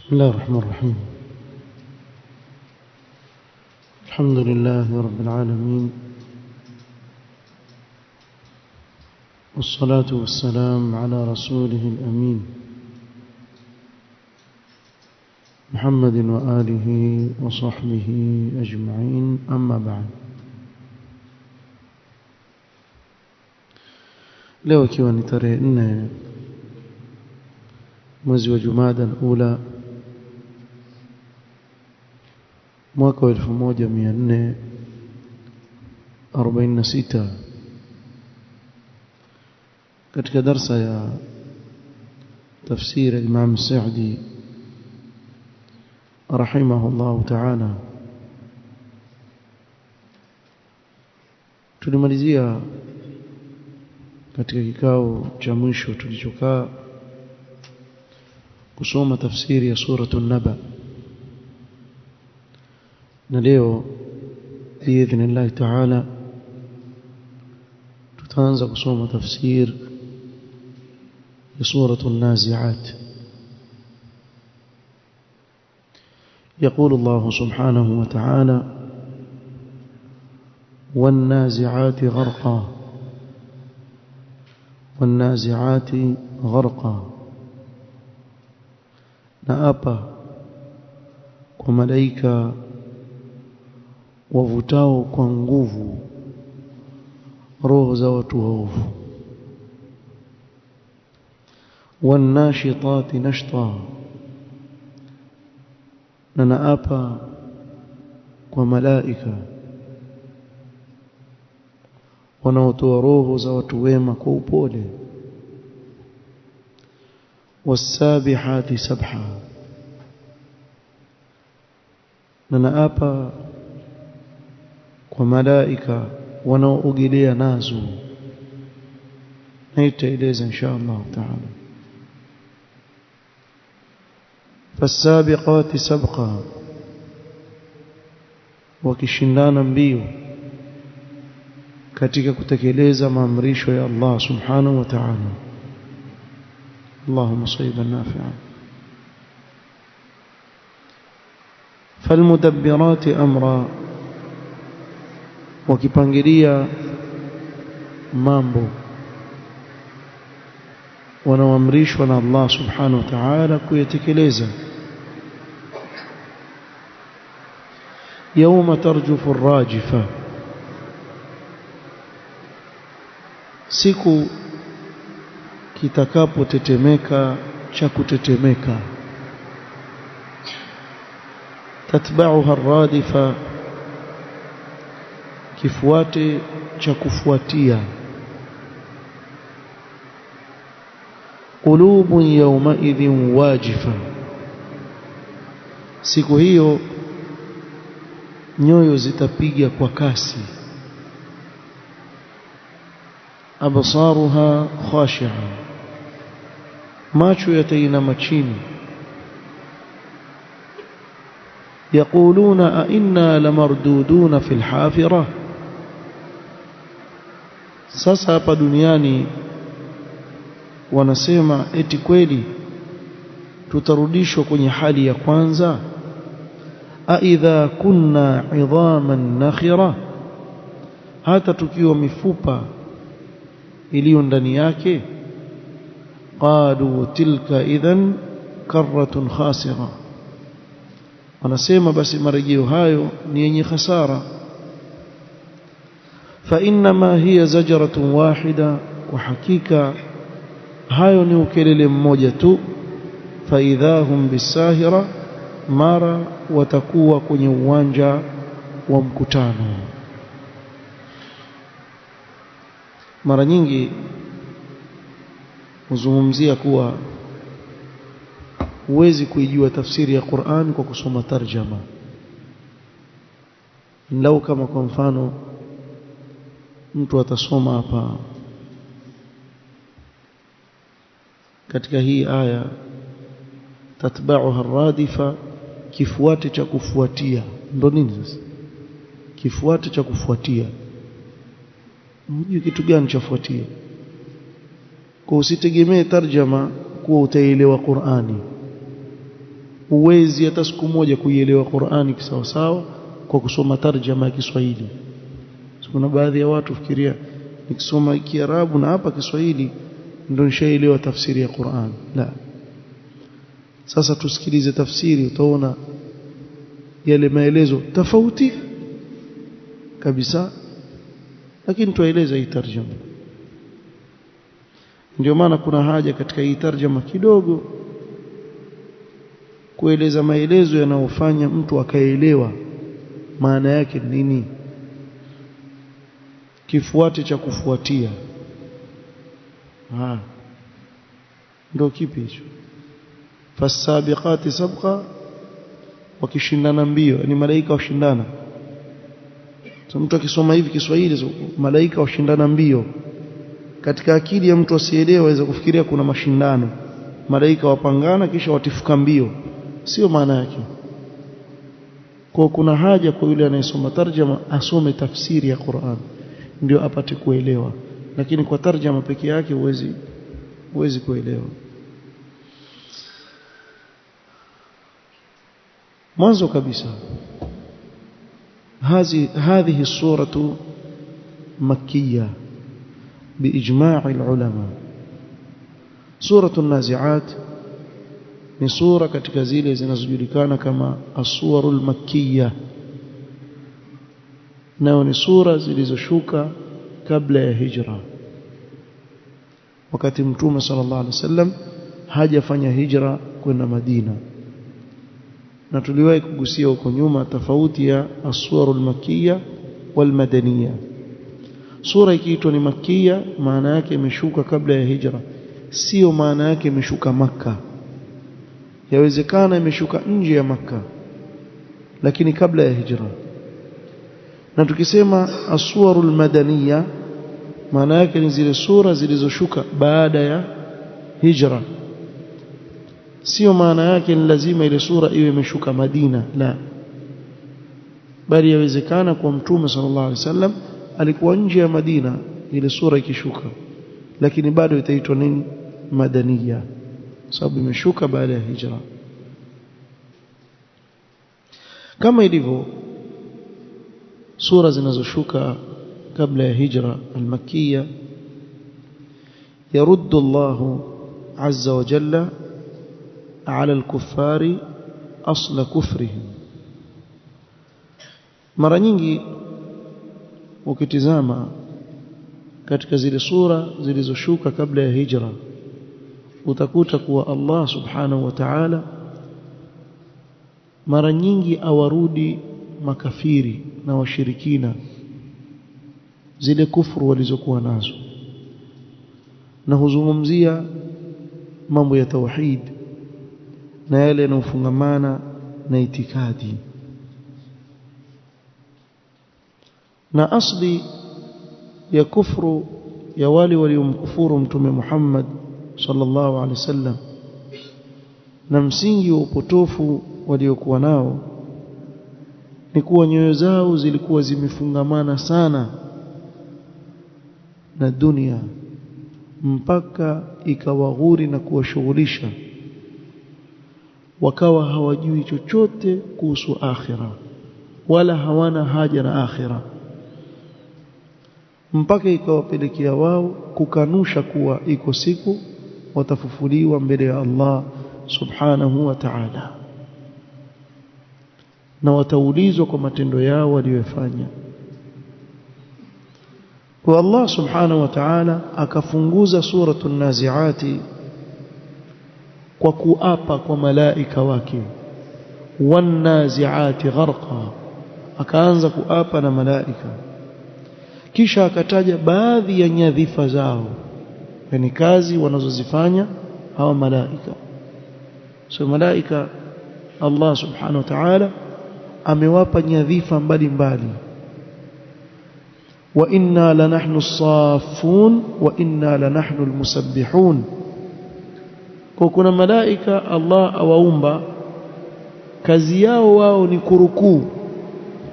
بسم الله الرحمن الرحيم. الحمد لله رب العالمين، والصلاة والسلام على رسوله الأمين محمد وآله وصحبه أجمعين، أما بعد. leo ikiwa ni tarehe 4 mwezi wa Jumada al-Ula mwaka wa 1446 katika darsa ya tafsir Imam Sa'di rahimahullah ta'ala tulimalizia katika kikao cha mwisho tulichokaa kusoma tafsiri ya suratu an-Naba, na leo biidhnillah ta'ala tutaanza kusoma tafsir ya suratu an-Nazi'at. يقول الله سبحانه وتعالى: والنازعات غرقا والنازعات غرقا. نأبا وملائكة wavutao kwa nguvu roho za watu waovu. Wanashitati nashta, na naapa kwa malaika wanaotoa roho za watu wema kwa upole. Wasabihati sabha, na naapa kwa malaika wanaoogelea nazo, na itaeleza insha Allah taala. Fasabiqati sabqa, wakishindana mbio katika kutekeleza maamrisho ya Allah subhanahu wa ta'ala. Allahumma sayyiban nafi'an. Falmudabbirati amra, wakipangilia mambo wanaoamrishwa na Allah subhanahu wa ta'ala kuyatekeleza. Yawma tarjufu ar-rajifa, siku kitakapotetemeka cha kutetemeka. Tatba'uha ar-radifa, kifuate cha kufuatia. Qulubun yawma idhin wajifa, siku hiyo nyoyo zitapiga kwa kasi. Absaruha khashi'a, macho yatainama chini. Yaquluna a inna lamarduduna fil hafira, sasa hapa duniani wanasema eti kweli tutarudishwa kwenye hali ya kwanza. Aidha kunna idhaman nakhira, hata tukiwa mifupa iliyo ndani yake. Qalu tilka idhan karratun khasira, wanasema basi marejeo hayo ni yenye khasara. Fa inma hiya zajratun wahida, kwa hakika hayo ni ukelele mmoja tu. Fa idhahum bisahira, mara watakuwa kwenye uwanja wa mkutano. Mara nyingi huzungumzia kuwa huwezi kuijua tafsiri ya Qur'an kwa kusoma tarjama. Lau kama kwa mfano mtu atasoma hapa katika hii aya, tatba'uha ar-radifa, kifuate cha kufuatia. Ndo nini sasa kifuate cha kufuatia? Unajua kitu gani chafuatia? Kwa usitegemee tarjama kuwa utaelewa Qur'ani. huwezi hata siku moja kuielewa Qur'ani kisawasawa kwa kusoma tarjama ya Kiswahili. Kuna baadhi ya watu fikiria nikisoma Kiarabu na hapa Kiswahili ndio nishaelewa tafsiri ya Qur'an. La. Sasa tusikilize tafsiri, utaona yale maelezo tofauti kabisa, lakini tueleza hii tarjama. Ndio maana kuna haja katika hii tarjama kidogo kueleza maelezo yanayofanya mtu akaelewa maana yake nini, kifuate cha kufuatia. Ndio kipi hicho? Fasabiqati sabqa, wakishindana mbio, yani malaika washindana. So mtu akisoma hivi Kiswahili, malaika washindana mbio, katika akili ya mtu asielewa aweza kufikiria kuna mashindano, malaika wapangana kisha watifuka mbio. Sio maana yake. Kwa kuna haja kwa yule anayesoma tarjama asome tafsiri ya Qur'an ndio apate kuelewa, lakini kwa tarjama peke yake huwezi kuelewa. mwanzo kabisa هذه السورة مكية بإجماع العلماء. سورة النازعات ni sura katika zile zinazojulikana kama as-suwarul makkiyah, nao ni sura zilizoshuka kabla ya hijra, wakati mtume sallallahu alaihi wasallam hajafanya hijra kwenda Madina. Na tuliwahi kugusia huko nyuma tofauti ya as-suwarul makkiyah wal madaniyah. Sura ikiitwa ni makkiyah maana yake imeshuka kabla ya hijra, sio maana yake imeshuka Makkah. Yawezekana imeshuka nje ya Makkah lakini kabla ya hijra. Na tukisema as-suwarul madaniyah maana yake ni zile sura zilizoshuka baada ya hijra, sio maana yake ni lazima ile sura iwe imeshuka Madina, la, bali yawezekana kwa mtume sallallahu alaihi wasallam alikuwa nje ya Madina ile sura ikishuka, lakini bado itaitwa nini? Madaniyah, sababu imeshuka baada ya hijra. Kama ilivyo sura zinazoshuka kabla ya hijra al-makkiyah, yaruddu Allah azza wa jalla ala al-kuffari asla kufrihim. Mara nyingi ukitizama katika zile sura zilizoshuka kabla ya hijra utakuta kuwa Allah subhanahu wa ta'ala mara nyingi awarudi makafiri na washirikina zile kufuru walizokuwa nazo, na huzungumzia mambo ya tauhid na yale yanayofungamana na itikadi. Na asli ya kufru ya wale waliomkufuru mtume Muhammad sallallahu alaihi wasallam na msingi wa upotofu waliokuwa nao ni kuwa nyoyo zao zilikuwa zimefungamana sana na dunia mpaka ikawaghuri na kuwashughulisha, wakawa hawajui chochote kuhusu akhira wala hawana haja na akhira, mpaka ikawapelekea wao kukanusha kuwa iko siku watafufuliwa mbele ya Allah subhanahu wa ta'ala na wataulizwa kwa matendo yao waliyofanya. Kwa Allah subhanahu wa ta'ala akafunguza suratul naziati kwa kuapa kwa malaika wake, wan naziati gharqa, akaanza kuapa na malaika, kisha akataja baadhi ya nyadhifa zao, yani kazi wanazozifanya hawa malaika. So malaika Allah subhanahu wa ta'ala amewapa nyadhifa mbalimbali. Wa inna lanahnu as-saffun wa inna lanahnu al-musabbihun. Kwa kuna malaika Allah awaumba kazi yao wao ni kurukuu,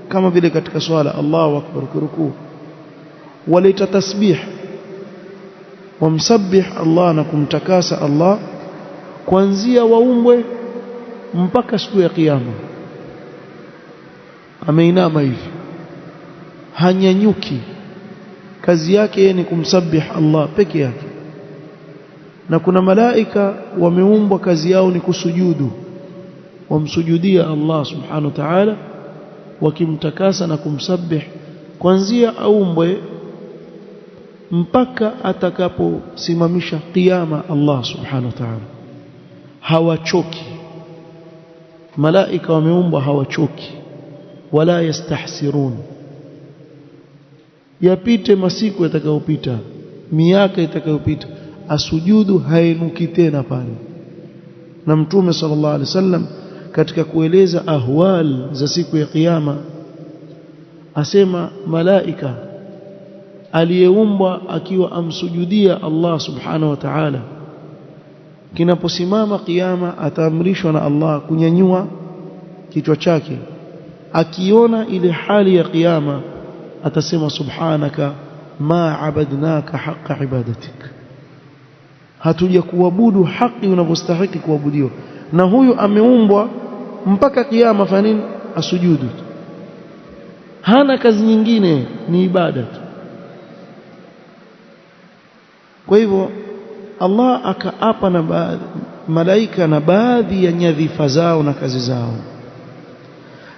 kama vile katika swala Allahu akbar kurukuu, waleta tasbih, wamsabbih Allah na kumtakasa Allah kuanzia waumbwe mpaka siku ya kiyama. Ameinama hivi, hanyanyuki, kazi yake ni kumsabih Allah peke yake. Na kuna malaika wameumbwa kazi yao ni kusujudu, wamsujudia Allah subhanahu wa ta'ala, wakimtakasa na kumsabih kuanzia aumbwe mpaka atakaposimamisha kiyama Allah subhanahu wa ta'ala. Hawachoki malaika, wameumbwa hawachoki wala yastahsirun. Yapite masiku yatakayopita, miaka itakayopita, asujudu hainuki tena pale. Na Mtume sallallahu alaihi wasallam katika kueleza ahwal za siku ya kiyama asema malaika aliyeumbwa akiwa amsujudia Allah subhanahu wa ta'ala, kinaposimama kiyama ataamrishwa na Allah kunyanyua kichwa chake. Akiona ile hali ya kiyama atasema subhanaka ma abadnaka haqqa ibadatik, hatuja kuabudu haki unavyostahili kuabudiwa. Na huyu ameumbwa mpaka kiyama fanya nini? Asujudu, hana kazi nyingine, ni ibada tu. Kwa hivyo Allah akaapa na malaika na baadhi ya nyadhifa zao na kazi zao.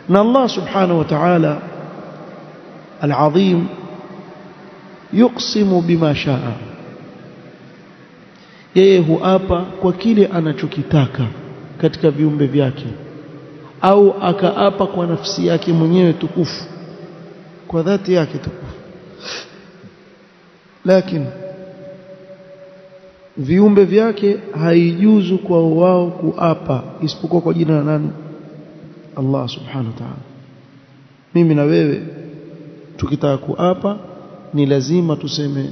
Na Allah subhanahu wa ta'ala al-azim yuqsimu bima shaa, yeye huapa kwa kile anachokitaka katika viumbe vyake, au akaapa kwa nafsi yake mwenyewe tukufu, kwa dhati yake tukufu. Lakini viumbe vyake haijuzu kwa wao kuapa isipokuwa kwa jina la nani? Allah subhanahu wa ta'ala. Mimi na wewe tukitaka kuapa ni lazima tuseme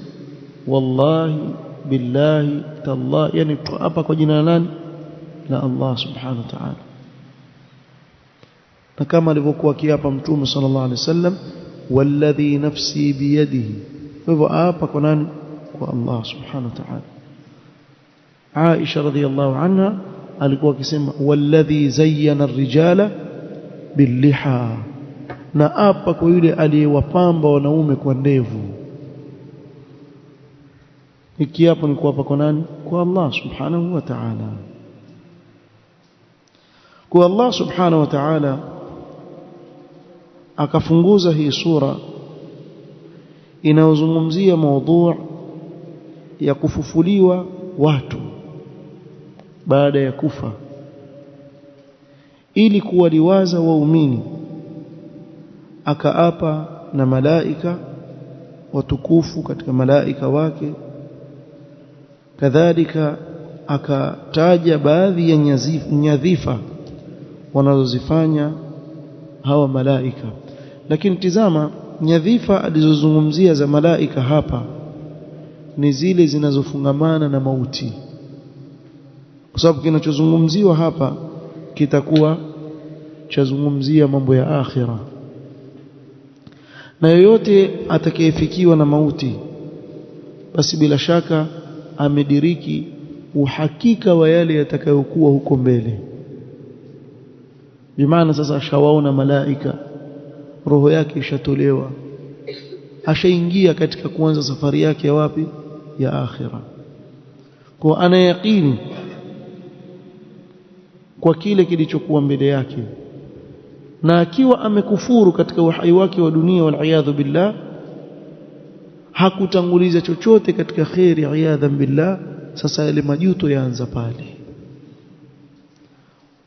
wallahi billahi tallahi, yani tuapa kwa jina la nani? La Allah subhanahu wa ta'ala. Na kama alivyokuwa kiapa Mtume sallallahu alaihi wasallam, walladhi nafsi biyadihi, hivyo aapa kwa nani? Kwa Allah subhanahu wa ta'ala. Aisha radhiyallahu anha alikuwa akisema walladhi zayyana ar-rijala billiha, na apa kwa yule aliyewapamba wanaume kwa ndevu. Ikiapo ni kuapa kwa nani? Kwa Allah subhanahu wa ta'ala. Kwa Allah subhanahu wa ta'ala akafunguza hii sura inayozungumzia mada ya kufufuliwa watu baada ya kufa, ili kuwaliwaza waumini. Akaapa na malaika watukufu katika malaika wake, kadhalika akataja baadhi ya nyadhifa wanazozifanya hawa malaika. Lakini tizama, nyadhifa alizozungumzia za malaika hapa ni zile zinazofungamana na mauti, kwa sababu kinachozungumziwa hapa kitakuwa chazungumzia mambo ya akhira. Na yoyote atakayefikiwa na mauti, basi bila shaka amediriki uhakika wa yale yatakayokuwa huko mbele. Bimaana sasa ashawaona malaika, roho yake ishatolewa, ashaingia katika kuanza safari yake ya wapi? Ya akhira. Kwa ana yaqini kwa kile kilichokuwa mbele yake, na akiwa amekufuru katika uhai wake wa dunia, wal iyadhu billah, hakutanguliza chochote katika khairi, iyadhan billah, sasa yale majuto yaanza pale.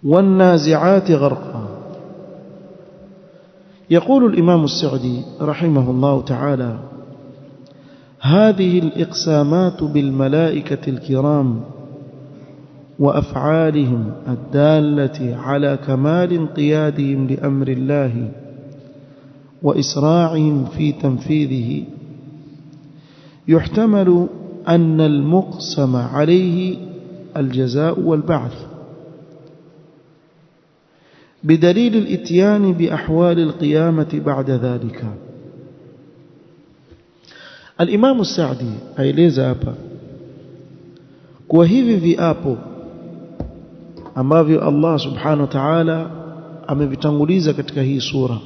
والنازعات غرقا. يقول الإمام السعدي رحمه الله تعالى: هذه الإقسامات بالملائكة الكرام وأفعالهم الدالة على كمال انقيادهم لأمر الله وإسراعهم في تنفيذه، يحتمل أن المقسم عليه الجزاء والبعث، بدليل الاتيان بأحوال القيامة بعد ذلك. الإمام السعدي aeleza hapa kwa hivi viapo ambavyo Allah subhanahu wa ta'ala amevitanguliza katika hii sura,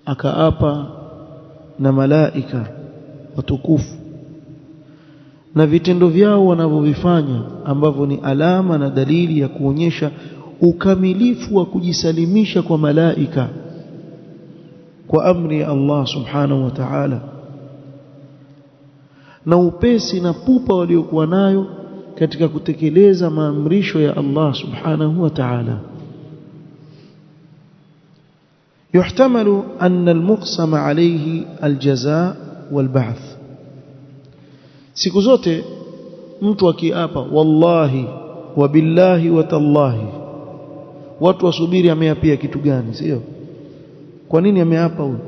akaapa na malaika watukufu na vitendo vyao wanavyovifanya ambavyo ni alama na dalili ya kuonyesha ukamilifu wa kujisalimisha kwa malaika kwa amri ya Allah subhanahu wa ta'ala, na upesi na pupa waliokuwa nayo katika kutekeleza maamrisho ya Allah subhanahu wa ta'ala. يحتمل أن المقسم عليه الجزاء والبعث. siku zote mtu akiapa wallahi wa billahi wa tallahi, watu wasubiri ameapia kitu gani, sio? Kwa nini ameapa huyo?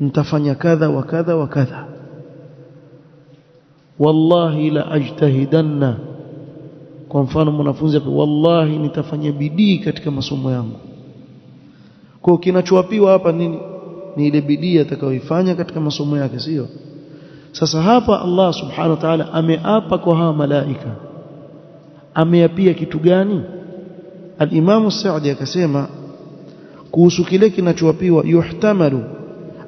Nitafanya kadha wa kadha wa kadha, wallahi la ajtahidanna. Kwa mfano mwanafunzi hapa, wallahi nitafanya bidii katika masomo yangu. Kwa kinachoapiwa hapa nini? Ni ile bidii atakayoifanya katika masomo yake, sio? Sasa hapa Allah subhanahu wa ta'ala ameapa kwa hawa malaika, ameapia kitu gani? Al-Imam Sa'di akasema kuhusu kile kinachoapiwa, yuhtamalu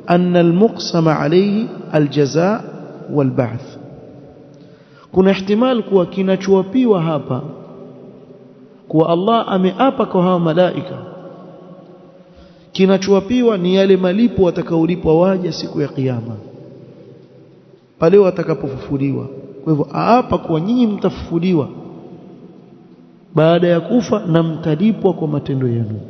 anna al-muqsama alayhi al-jazaa wal-ba'th. Kuna ihtimal kuwa kinachoapiwa hapa kuwa Allah ameapa kwa hawa malaika, kinachoapiwa ni yale malipo watakaolipwa waja siku ya kiyama pale watakapofufuliwa. Kwa hivyo aapa kwa nyinyi mtafufuliwa baada ya kufa na mtalipwa kwa matendo yenu,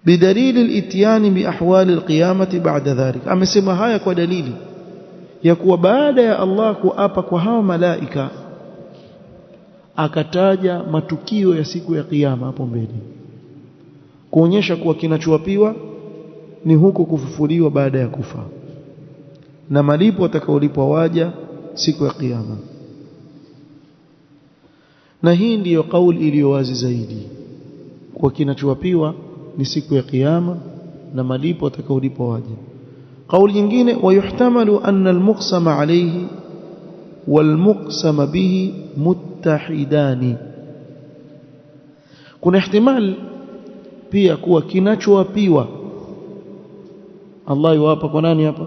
bidalili al-ityani bi ahwali al-qiyamati ba'da dhalik. Amesema haya kwa dalili ya kuwa baada ya Allah kuapa kwa hawa malaika akataja matukio ya siku ya kiyama hapo mbele, kuonyesha kuwa kinachoapiwa ni huko kufufuliwa baada ya kufa na malipo atakaolipwa waja siku ya kiyama. Na hii ndiyo kauli iliyo wazi zaidi, kwa kinachoapiwa ni siku ya kiyama na malipo atakaolipwa waja. Kauli nyingine, wayuhtamalu anna al-muqsama alayhi wal-muqsama bihi muttahidani. Kuna ihtimal pia kuwa kinachoapiwa Allah yuapa kwa nani hapa?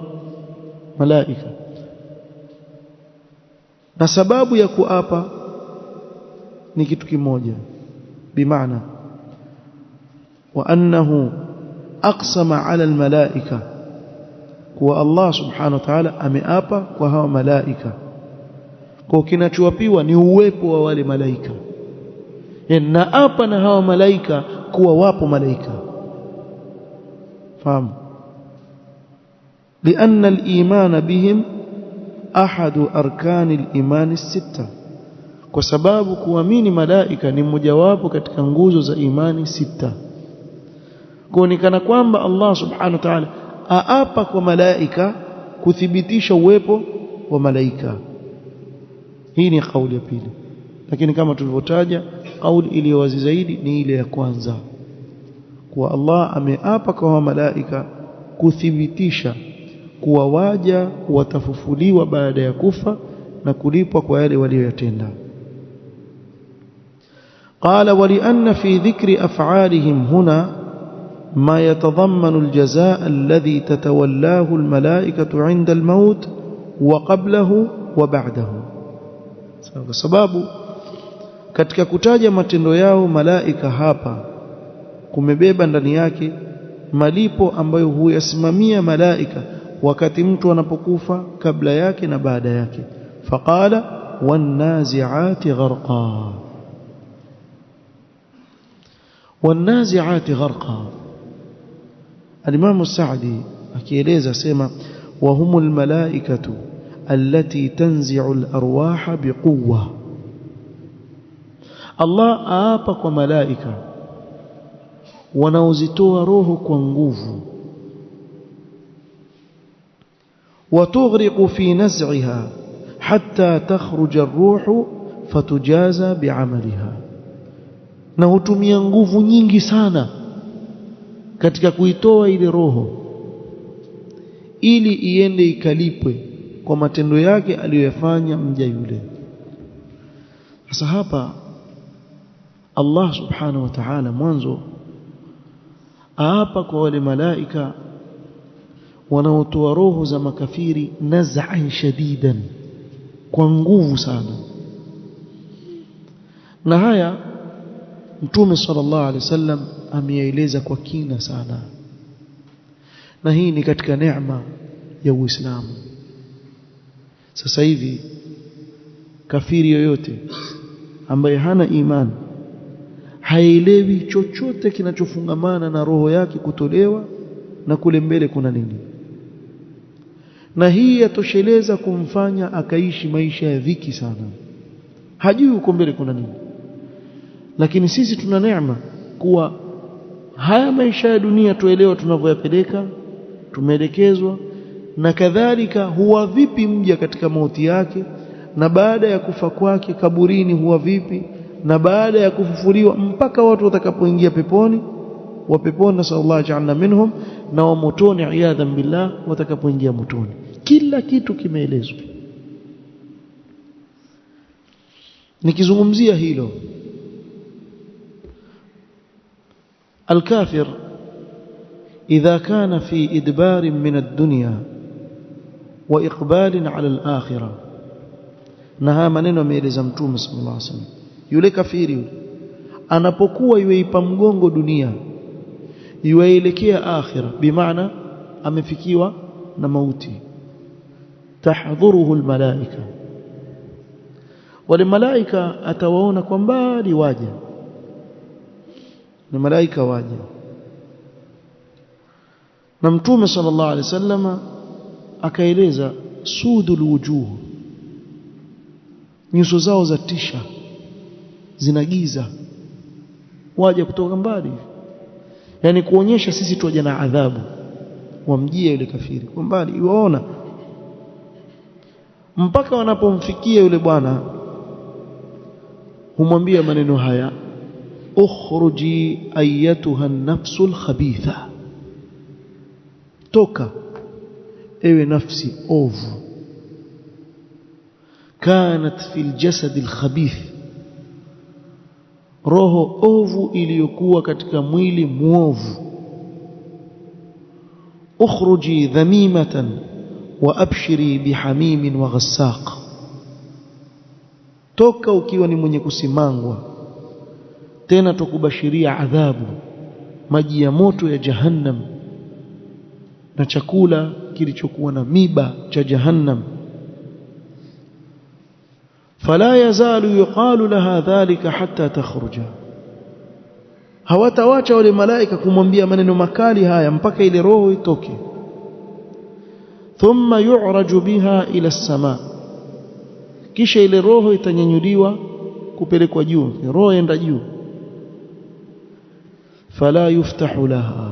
Malaika. Na sababu ya kuapa ni kitu kimoja, bimaana wa annahu aqsama ala almalaika, kwa Allah subhanahu wa ta'ala ameapa kwa hawa malaika. Kwa kinachoapiwa ni uwepo wa wale malaika, na apa na hawa malaika kuwa wapo malaika. fahamu? لأن الإيمان بهم أحد أركان الإيمان الستة، kwa sababu kuamini malaika ni mojawapo katika nguzo za imani sita. Kuonekana kwamba Allah subhanahu wa ta'ala aapa kwa malaika kuthibitisha uwepo wa malaika. Hii ni kauli ya pili, lakini kama tulivyotaja kauli iliyo wazi zaidi ni ile ya kwanza, kwa Allah ameapa kwa malaika kuthibitisha kuwa waja watafufuliwa baada ya kufa na kulipwa kwa yale walioyatenda. قال ولأن في ذكر أفعالهم هنا ما يتضمن الجزاء الذي تتولاه الملائكة عند الموت وقبله وبعده. sababu katika kutaja matendo yao malaika hapa kumebeba ndani yake malipo ambayo huyasimamia malaika wakati mtu anapokufa, kabla yake na baada yake. Faqala wan-nazi'ati gharqa, wan-nazi'ati gharqa. Al-Imam Sa'di akieleza sema wa humul malaikatu allati tanzi'u al-arwaha biquwwa. Allah aapa kwa malaika wanaozitoa roho kwa nguvu, وتغرق في نزعها حتى تخرج الروح فتجازى بعملها. na hutumia nguvu nyingi sana katika kuitoa ile roho ili iende ikalipwe kwa matendo yake aliyoyafanya mja yule. Sasa hapa Allah subhanahu wa ta'ala mwanzo aapa kwa wale malaika wanaotoa roho za makafiri naz'an shadidan, kwa nguvu sana. Na haya Mtume sallallahu alaihi wasallam ameeleza kwa kina sana, na hii ni katika neema ya Uislamu. Sasa hivi kafiri yoyote ambaye hana imani haelewi chochote kinachofungamana na roho yake kutolewa na kule mbele kuna nini, na hii yatosheleza kumfanya akaishi maisha ya dhiki sana, hajui uko mbele kuna nini. Lakini sisi tuna neema kuwa haya maisha ya dunia tuelewa tunavyoyapeleka, tumeelekezwa, na kadhalika huwa vipi mja katika mauti yake, na baada ya kufa kwake kaburini huwa vipi, na baada ya kufufuliwa mpaka watu watakapoingia peponi, wa peponi sallallahu ja'alna minhum, na wa motoni iyadhan billah watakapoingia motoni. Kila kitu kimeelezwa. Nikizungumzia hilo, الكافر إذا كان في إدبار من الدنيا وإقبال على الآخرة، نها maneno ameeleza Mtume sallallahu alaihi wasallam, yule kafiri anapokuwa yuipa mgongo dunia yuelekea akhira, bimaana amefikiwa na mauti, tahdhuruhu almalaika, wale malaika atawaona kwa mbali waja, na malaika waja. Na Mtume sallallahu alaihi wasallam akaeleza sudul wujuh, nyuso zao za tisha, zinagiza, waja kutoka mbali, yani kuonyesha sisi tuaje na adhabu, wamjie yule kafiri kwa mbali, iwaona. Mpaka wanapomfikia yule bwana humwambia maneno haya, ukhruji ayatuha an-nafsul khabitha, toka ewe nafsi ovu, kanat fil jasad al-khabith, roho ovu iliyokuwa katika mwili muovu. ukhruji dhamimatan wa abshiri bihamimin wa ghassaq, toka ukiwa ni mwenye kusimangwa, tena tukubashiria adhabu, maji ya moto ya jahannam na chakula kilichokuwa na miba cha jahannam. fala yazalu yuqalu laha dhalika hatta takhruja, hawatawacha wale malaika kumwambia maneno makali haya mpaka ile roho itoke. thumma yu'raju biha ila as-sama, kisha ile roho itanyanyuliwa kupelekwa juu, roho enda juu. fala yuftahu laha,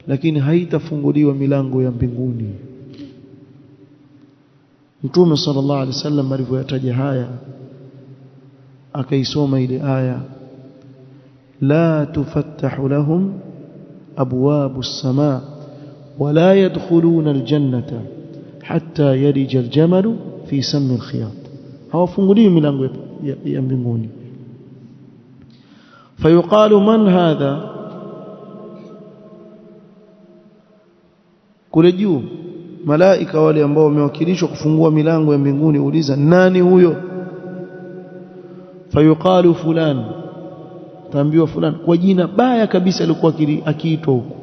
lakini haitafunguliwa milango ya mbinguni. Mtume sallallahu alaihi wasallam alivyoyataja haya akaisoma ile aya, la tufattahu lahum abwabu as-samaa wala yadkhuluna al-jannata hatta yalija al-jamalu fi sammi al-khiyat, hawafunguliwi milango ya mbinguni. fayuqalu man hadha, kule juu malaika wale ambao wamewakilishwa kufungua milango ya mbinguni uliza, nani huyo? fayuqalu fulan, taambiwa fulan, kwa jina baya kabisa alikuwa akiitwa huko.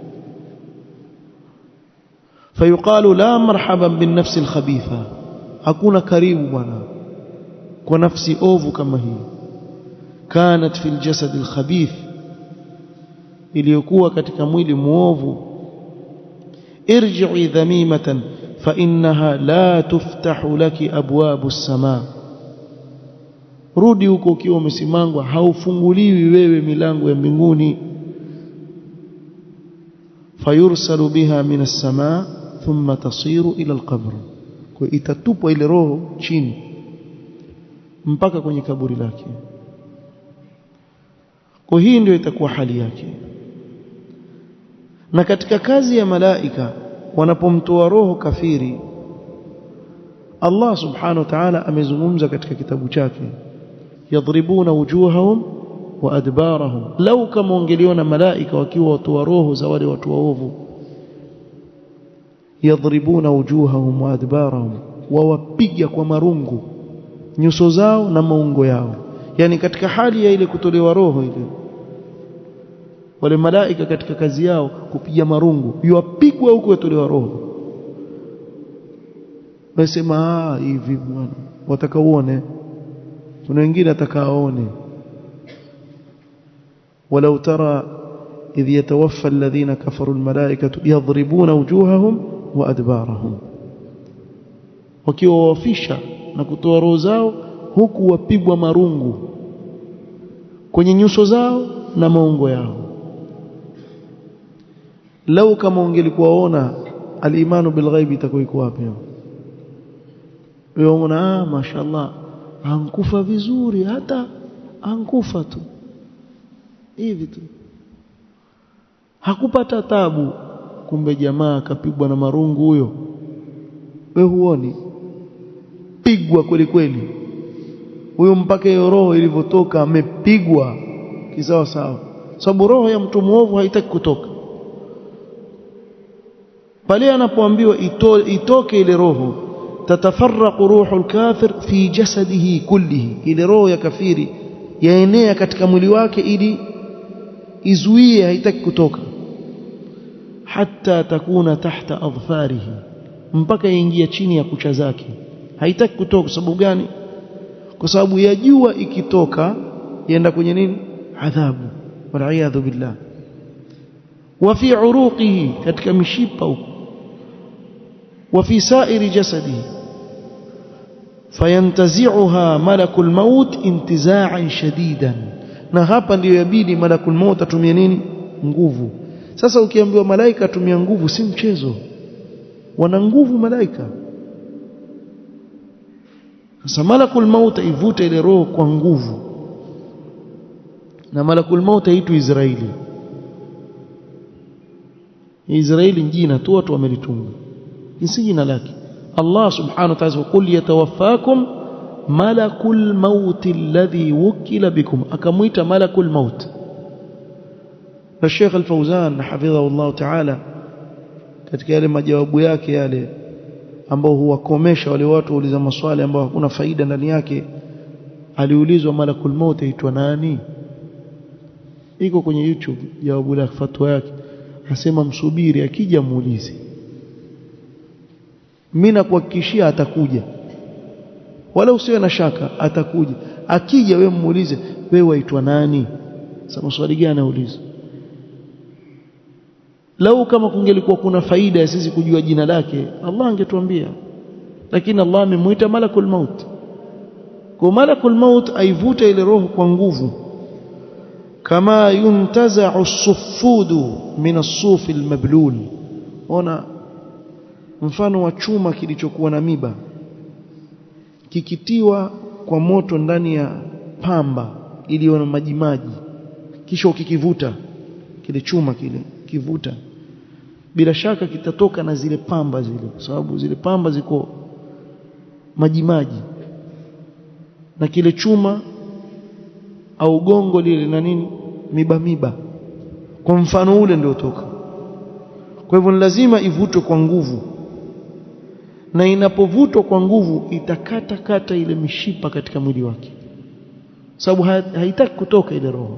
fayuqalu la marhaban bin nafsi al-khabitha, hakuna karibu bwana kwa nafsi ovu kama hii. kanat fil jasad al-khabith, iliyokuwa katika mwili muovu. irji'i dhamimatan fa innaha la tuftahu laki abwabu as-samaa, rudi huko ukiwa umesimangwa, haufunguliwi wewe milango ya mbinguni. fayursalu biha min as-samaa thumma tasiru ila al-qabr, kwa itatupwa ile roho chini mpaka kwenye kaburi lake. Kwa hii ndio itakuwa hali yake. Na katika kazi ya malaika wanapomtoa roho kafiri, Allah subhanahu wa ta'ala amezungumza katika kitabu chake yadribuna wujuhahum wa adbarahum. Lau kama ungeliona malaika wakiwa watoa roho za wale watu waovu, yadribuna wujuhahum wa adbarahum, wawapiga kwa marungu nyuso zao na maungo yao. Yani katika hali ya ile kutolewa roho ile, wale malaika katika kazi yao kupiga marungu, yuwapigwa huko yatolewa roho. Wasema hivi bwana, wataka uone. Kuna wengine atakaoone, walau tara idh yatawaffa alladhina kafaru almalaikatu yadribuna wujuhahum wa adbarahum, wakiwa wafisha na kutoa roho zao huku wapigwa marungu kwenye nyuso zao na maungo yao. Lau kama ungelikuwaona, al-imanu bil ghaibi itakuwa iko wapi? Wewe unaona mashaallah ankufa vizuri, hata ankufa tu hivi tu, hakupata tabu, kumbe jamaa akapigwa na marungu huyo. Wewe huoni? Pigwa kweli kweli huyo, mpaka hiyo roho ilivyotoka amepigwa kisawa sawa, sababu roho ya mtu muovu haitaki kutoka. Pale anapoambiwa itoke ile roho, tatafarraqu ruhul kafir fi jasadihi kullihi, ile roho ya kafiri yaenea katika mwili wake ili izuie, haitaki kutoka. Hatta takuna tahta adfarihi, mpaka yaingia chini ya kucha zake, haitaki kutoka. Sababu gani? Kwa sababu yajua ikitoka yenda kwenye nini? Adhabu, wal'iyadhu billah. Wa fi uruqihi, katika mishipa huko, wa fi sa'iri jasadihi, fayantazi'uha malakul maut intiza'an shadidan. Na hapa ndiyo yabidi malakul maut atumie nini? Nguvu. Sasa ukiambiwa malaika atumia nguvu, si mchezo, wana nguvu malaika. Sasa malakul maut ivuta ile roho kwa nguvu, na malakul maut aitwa Israeli. Israeli jina tu watu wamelitunga, si jina lake. Allah subhanahu wa ta'ala qul yatawaffakum malakul maut alladhi wukila bikum, akamuita malakul maut. Na Sheikh Al-Fawzan hafidhahu Allah ta'ala katika yale majawabu yake yale ambao huwakomesha wale watu wauliza maswali ambao hakuna faida ndani yake, aliulizwa malakul maut aitwa nani? Iko kwenye YouTube jawabu la fatwa yake, asema msubiri, akija muulize, mimi nakuhakikishia atakuja, wala usiwe na shaka, atakuja. Akija wewe muulize, wewe waitwa nani? Sasa maswali gani anauliza? Lau kama kungelikuwa kuna faida ya sisi kujua jina lake, Allah angetuambia, lakini Allah amemuita malakul maut. Kwa malakul maut aivuta ile roho kwa nguvu, kama yuntaza'u as-suffudu min as-suf al-mablul. Ona mfano wa chuma kilichokuwa na miba kikitiwa kwa moto ndani ya pamba iliyo na maji maji, kisha ukikivuta kile chuma kile kivuta, bila shaka kitatoka na zile pamba zile, kwa sababu zile pamba ziko maji maji, na kile chuma au gongo lile na nini, miba miba, kwa mfano ule ndio toka. Kwa hivyo lazima ivutwe kwa nguvu, na inapovutwa kwa nguvu itakata kata ile mishipa katika mwili wake, sababu haitaki kutoka ile roho.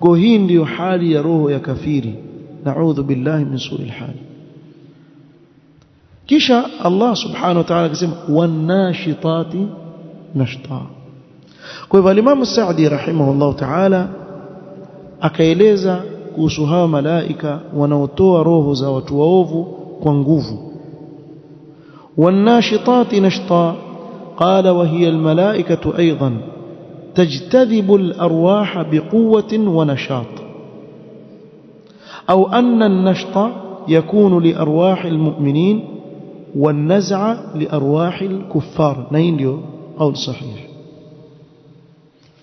Kwa hii ndiyo hali ya roho ya kafiri, na'udhu billahi min su'il hal. Kisha Allah subhanahu wa ta'ala akasema wan-nashitati nashta. Kwa hivyo Imam Sa'di rahimahullah ta'ala akaeleza kuhusu hawa malaika wanaotoa roho za watu waovu kwa nguvu. wan-nashitati nashta, qala wa hiya al-malaikatu aidan تجتذب الأرواح بقوة ونشاط، أو أن النشط يكون لأرواح المؤمنين والنزع لأرواح الكفار. نينديو قول صحيح.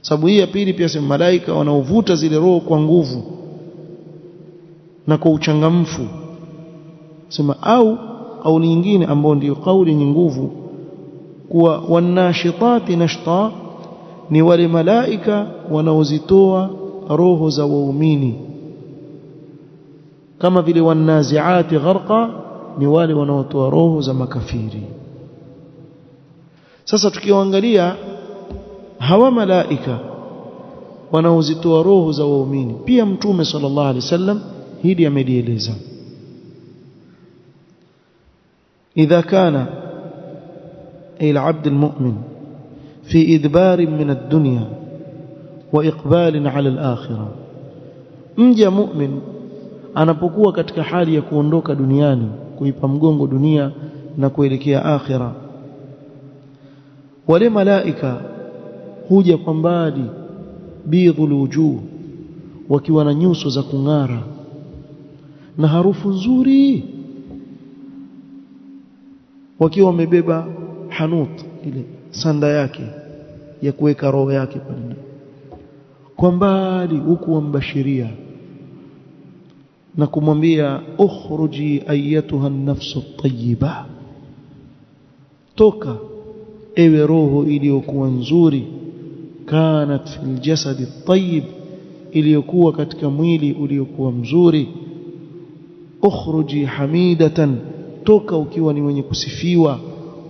sababu hii ya pili pia sema malaika wanaovuta zile roho kwa nguvu na kwa uchangamfu, sema au nyingine ambao ndio kauli yenye nguvu, kuwa wanashitati nashta ni wale malaika wanaozitoa roho za waumini, kama vile wanaziati gharqa ni wale wanaotoa roho za makafiri. Sasa tukiangalia hawa malaika wanaozitoa roho za waumini, pia Mtume sallallahu alaihi wasallam hili amelieleza: idha kana al-abd al-mu'min fi idbar min ad-dunya wa iqbal ala al-akhirah, mja mu'min anapokuwa katika hali ya kuondoka duniani, kuipa mgongo dunia na kuelekea akhira, wale malaika huja kwa mbali, bidhul wujuh, wakiwa na nyuso za kung'ara na harufu nzuri, wakiwa wamebeba hanut, ile sanda yake ya kuweka roho yake pale, kwa mbali huku wambashiria na kumwambia ukhruji ayatuha an-nafsu at-tayyiba, toka ewe roho iliyokuwa nzuri, kanat fil jasadi at-tayyib, iliyokuwa katika mwili uliokuwa mzuri, ukhruji hamidatan, toka ukiwa ni mwenye kusifiwa,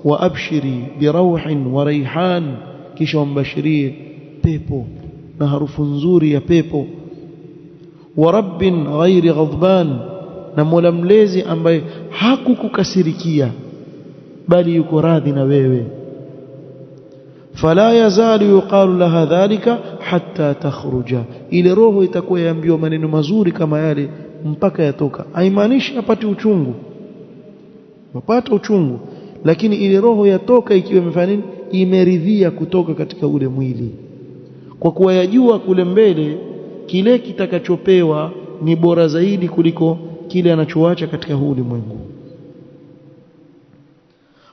wa abshiri bi rawhin wa rayhan, kisha wambashirie pepo na harufu nzuri ya pepo, wa rabbin ghairi ghadban, na Mola mlezi ambaye hakukukasirikia bali yuko radhi na wewe. Fala yazalu yuqalu laha dhalika hatta takhruja, ile roho itakuwa yaambiwa maneno mazuri kama yale mpaka yatoka. Haimaanishi apate uchungu, wapata uchungu, lakini ile roho yatoka ikiwa imefanya nini? Imeridhia kutoka katika ule mwili, kwa kuwa yajua kule mbele kile kitakachopewa ni bora zaidi kuliko kile anachoacha katika huu ulimwengu.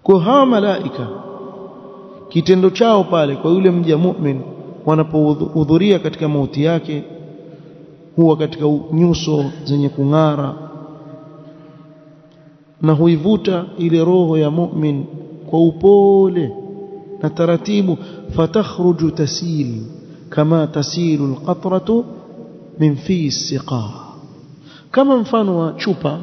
Kwa hawa malaika, kitendo chao pale kwa yule mja mu'min wanapohudhuria katika mauti yake, huwa katika nyuso zenye kung'ara, na huivuta ile roho ya mu'min kwa upole na taratibu, fatakhruju tasil kama tasilu alqatratu min fi as-siqa, kama mfano wa chupa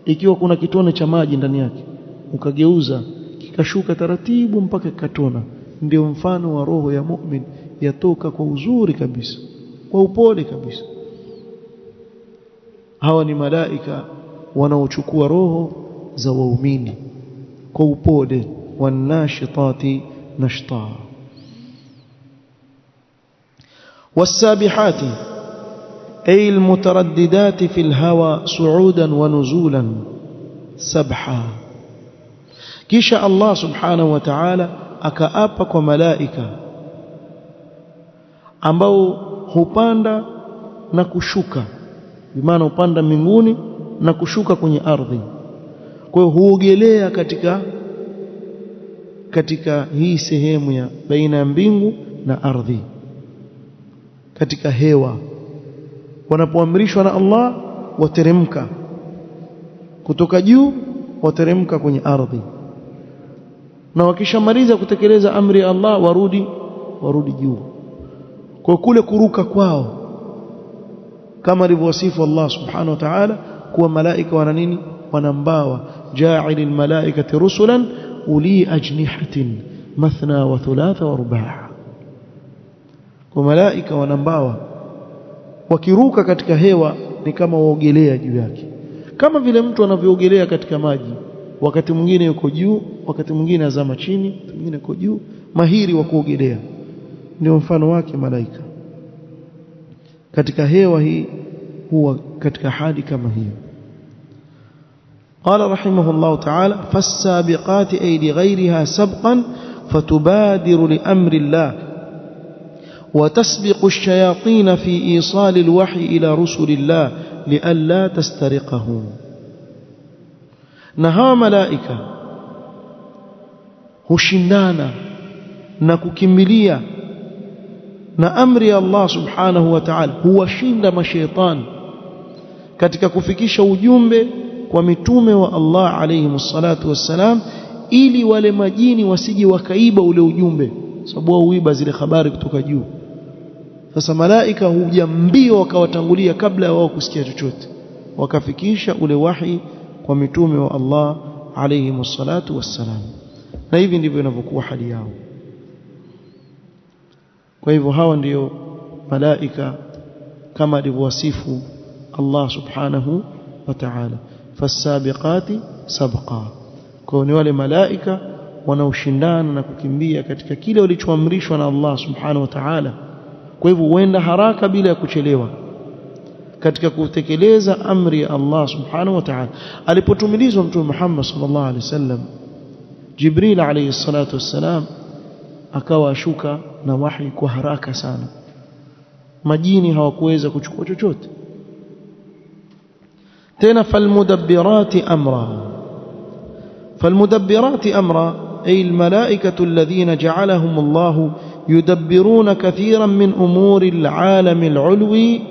ikiwa kuna kitone cha maji ndani yake, ukageuza kikashuka taratibu mpaka kikatona, ndio mfano wa roho ya mu'min, yatoka kwa uzuri kabisa, kwa upole kabisa. Hawa ni malaika wanaochukua roho za waumini kwa upole, wanashitati nashta. والسابحات أي المترددات في الهوى صعودا ونزولا سبحا. كيش الله سبحانه وتعالى akaapa kwa malaika ambao hupanda na kushuka, bimaana hupanda mbinguni na kushuka kwenye ardhi. Kwa hiyo huogelea katika hii sehemu ya baina ya mbingu na ardhi, katika hewa. Wanapoamrishwa na Allah wateremka kutoka juu, wateremka kwenye ardhi, na wakishamaliza kutekeleza amri ya Allah warudi juu. Kwa kule kuruka kwao, kama alivyowasifu Allah subhanahu wa ta'ala kuwa malaika wana nini? Wana mbawa. Ja'ilil malaikati rusulan uli ajnihatin mathna wa thulatha wa rubaa. Kwa malaika wana mbawa, wakiruka katika hewa ni kama waogelea juu yake, kama vile mtu anavyoogelea katika maji. Wakati mwingine yuko juu, wakati mwingine azama chini, wakati mwingine yuko juu, mahiri wa kuogelea. Ndio mfano wake malaika katika hewa hii, huwa katika hali kama hiyo. قال رحمه الله تعالى: فالسابقات أي لغيرها سبقا فتبادر لأمر الله وتسبق الشياطين في إيصال الوحي إلى رسل الله لئلا تسترقه. نها ملائكة hushindana na kukimbilia na amri ya Allah subhanahu wa ta'ala, huwashinda mashaitani katika kufikisha ujumbe kwa mitume wa Allah alayhi salatu wassalam, ili wale majini wasije wakaiba ule ujumbe, sababu wao huiba zile habari kutoka juu. Sasa malaika huja mbio wakawatangulia kabla ya wao kusikia chochote, wakafikisha ule wahi kwa mitume wa Allah alayhi wassalatu wassalam. Na hivi ndivyo inavyokuwa hali yao. Kwa hivyo hawa ndio malaika kama alivyowasifu Allah subhanahu wa ta'ala, fasabiqati sabqa. Kwa ni wale malaika wanaoshindana na kukimbia katika kile walichoamrishwa na Allah subhanahu wa ta'ala. Kwa hivyo huenda haraka bila ya kuchelewa katika kutekeleza amri ya Allah subhanahu wa ta'ala. Alipotumilizwa Mtume Muhammad sallallahu alaihi wasallam, Jibril alayhi salatu wassalam akawa ashuka na wahi kwa haraka sana. Majini hawakuweza kuchukua chochote tena. falmudabbirati amra ay almalaikatu alladhina ja'alahum Allah yudabbiruna kathiran min umuri alalam alulwi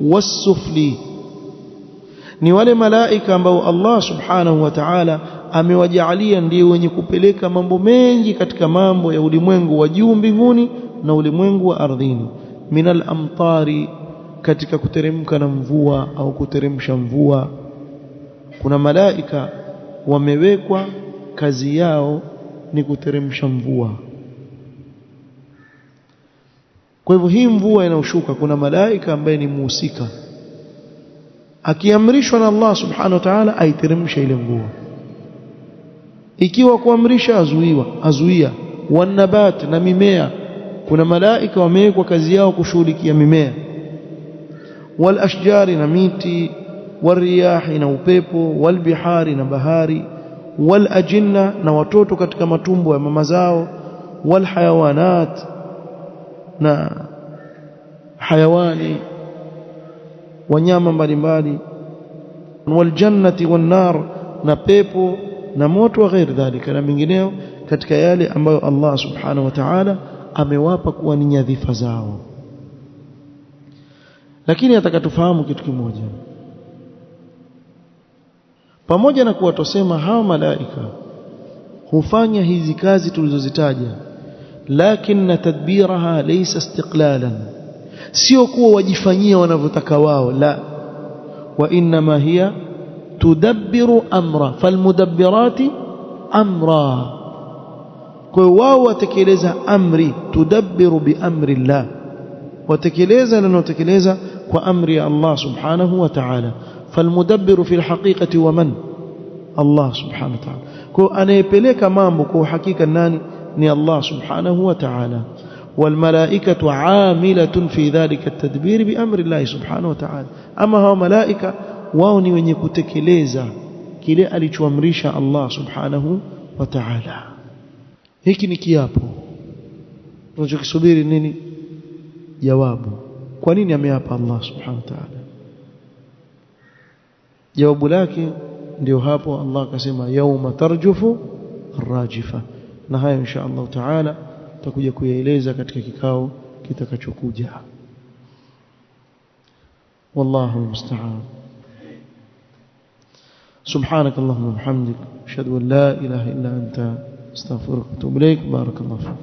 was-sufli. Ni wale malaika ambao Allah subhanahu wa ta'ala amewajaalia ndio wenye kupeleka mambo mengi katika mambo ya ulimwengu wa juu mbinguni na ulimwengu wa ardhini. Minal amtari, katika kuteremka na mvua au kuteremsha mvua. Kuna malaika wamewekwa kazi yao ni kuteremsha mvua. Kwa hivyo hii mvua inaoshuka, kuna malaika ambaye ni muhusika, akiamrishwa na Allah subhanahu wa ta'ala aiteremsha ile mvua. Ikiwa kuamrisha azuia. Wanabat, na mimea, kuna malaika wamewekwa kazi yao kushughulikia mimea. Wal ashjari, na miti. Wal riyahi, na upepo. Wal bihari, na bahari. Wal ajinna, na watoto katika matumbo ya mama zao. Wal hayawanat, na hayawani, wanyama mbalimbali. Wal jannati wan nar, na pepo na moto wa ghairi dhalika, na mingineo katika yale ambayo Allah subhanahu wa ta'ala amewapa kuwa ni nyadhifa zao. Lakini atakatufahamu kitu kimoja, pamoja na kuwa tusema hawa malaika hufanya hizi kazi tulizozitaja, lakini tadbiraha laysa istiqlalan, sio kuwa wajifanyia wanavyotaka wao, la, wa inma hiya tudabbiru amra, falmudabbirati amra. Kwa wao watekeleza amri, tudabbiru biamri Allah, watekeleza linalotekeleza kwa amri ya Allah subhanahu wa ta'ala. Falmudabbiru fi alhaqiqati wa man? Allah subhanahu wa ta'ala. Kwa anayepeleka mambo kwa hakika nani? Ni Allah subhanahu wa ta'ala. والملائكة عاملة في ذلك التدبير بأمر الله سبحانه وتعالى. أما هو ملائكة wao ni wenye kutekeleza kile alichoamrisha Allah subhanahu wa ta'ala. Hiki ni kiapo. Tunachokisubiri nini? Jawabu. Kwa nini ameapa Allah subhanahu wa ta'ala? Jawabu lake ndio hapo Allah akasema yauma tarjufu arrajifa. Na hayo insha Allah ta'ala tutakuja kuyaeleza katika kikao kitakachokuja. Wallahu musta'an. سبحانك اللهم وبحمدك أشهد أن لا إله إلا أنت أستغفرك وأتوب إليك. بارك الله فيك.